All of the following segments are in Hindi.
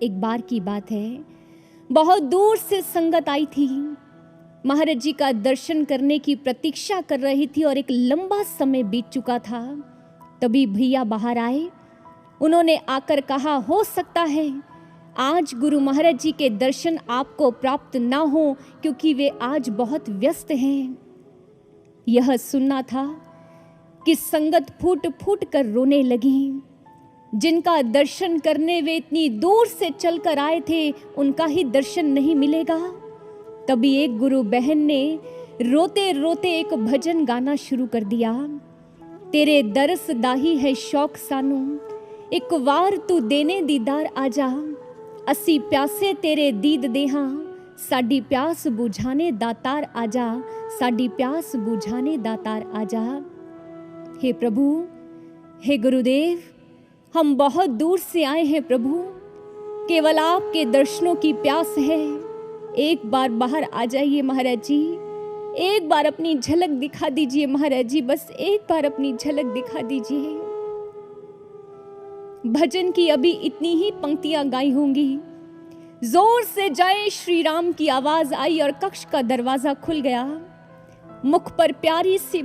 एक बार की बात है, बहुत दूर से संगत आई थी। महाराज जी का दर्शन करने की प्रतीक्षा कर रही थी और एक लंबा समय बीत चुका था। तभी भैया बाहर आए। उन्होंने आकर कहा, हो सकता है आज गुरु महाराज जी के दर्शन आपको प्राप्त ना हो, क्योंकि वे आज बहुत व्यस्त हैं। यह सुनना था कि संगत फूट फूट कर रोने लगी। जिनका दर्शन करने वे इतनी दूर से चलकर आए थे, उनका ही दर्शन नहीं मिलेगा। तभी एक गुरु बहन ने रोते रोते एक भजन गाना शुरू कर दिया। तेरे दरस दाही है शौक सानू, एक वार तू देने दीदार आजा। असी प्यासे तेरे दीद देहा, साडी प्यास बुझाने दातार आजा। साडी प्यास बुझाने दातार आजा। हे प्रभु, हे गुरुदेव, हम बहुत दूर से आए हैं प्रभु, केवल आपके दर्शनों की प्यास है। एक बार बाहर आ जाइए महाराज जी, एक बार अपनी झलक दिखा दीजिए महाराज जी, बस एक बार अपनी झलक दिखा दीजिए। भजन की अभी इतनी ही पंक्तियां गाई होंगी, जोर से जय श्री राम की आवाज आई और कक्ष का दरवाजा खुल गया। मुख पर प्यारी सी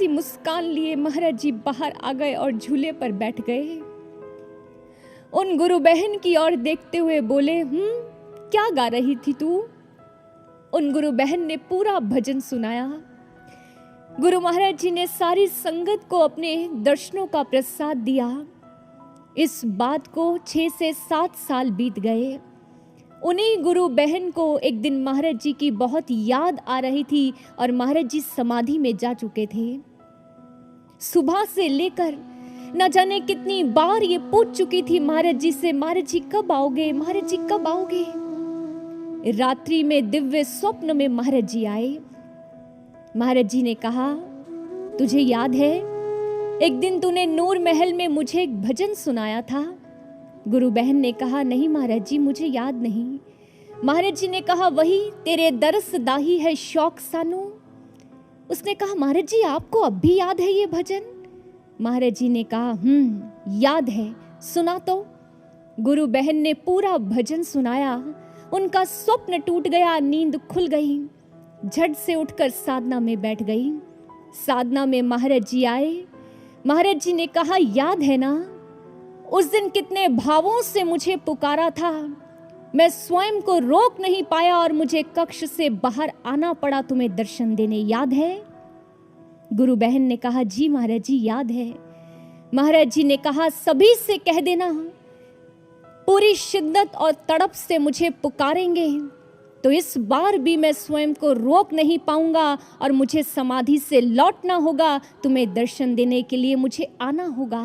मुस्कान लिए महाराज जी बाहर आ गए और झूले पर बैठ गए। उन गुरु बहन की ओर देखते हुए बोले, क्या गा रही थी तू? उन गुरु बहन ने पूरा भजन सुनाया। गुरु महाराज जी ने सारी संगत को अपने दर्शनों का प्रसाद दिया। इस बात को 6 से 7 साल बीत गए। उन्हीं गुरु बहन को एक दिन महाराज जी की बहुत याद आ रही थी और महाराज जी समाधि में जा चुके थे। सुबह से लेकर न जाने कितनी बार ये पूछ चुकी थी महाराज जी से, महाराज जी कब आओगे, महाराज जी कब आओगे। रात्रि में दिव्य स्वप्न में महाराज जी आए। महाराज जी ने कहा, तुझे याद है एक दिन तूने नूर महल में मुझे एक भजन सुनाया था? गुरु बहन ने कहा, नहीं महाराज जी, मुझे याद नहीं। महाराज जी ने कहा, वही तेरे दरस दाही है शौक सानू। उसने कहा, महाराज जी आपको अब भी याद है ये भजन? महाराज जी ने कहा, याद है, सुना तो। गुरु बहन ने पूरा भजन सुनाया। उनका स्वप्न टूट गया, नींद खुल गई। झट से उठकर साधना में बैठ गई। साधना में महाराज जी आए। महाराज जी ने कहा, याद है ना उस दिन कितने भावों से मुझे पुकारा था, मैं स्वयं को रोक नहीं पाया और मुझे कक्ष से बाहर आना पड़ा तुम्हें दर्शन देने, याद है? गुरु बहन ने कहा, जी महाराज जी याद है। महाराज जी ने कहा, सभी से कह देना पूरी शिद्दत और तड़प से मुझे पुकारेंगे तो इस बार भी मैं स्वयं को रोक नहीं पाऊंगा और मुझे समाधि से लौटना होगा, तुम्हें दर्शन देने के लिए मुझे आना होगा।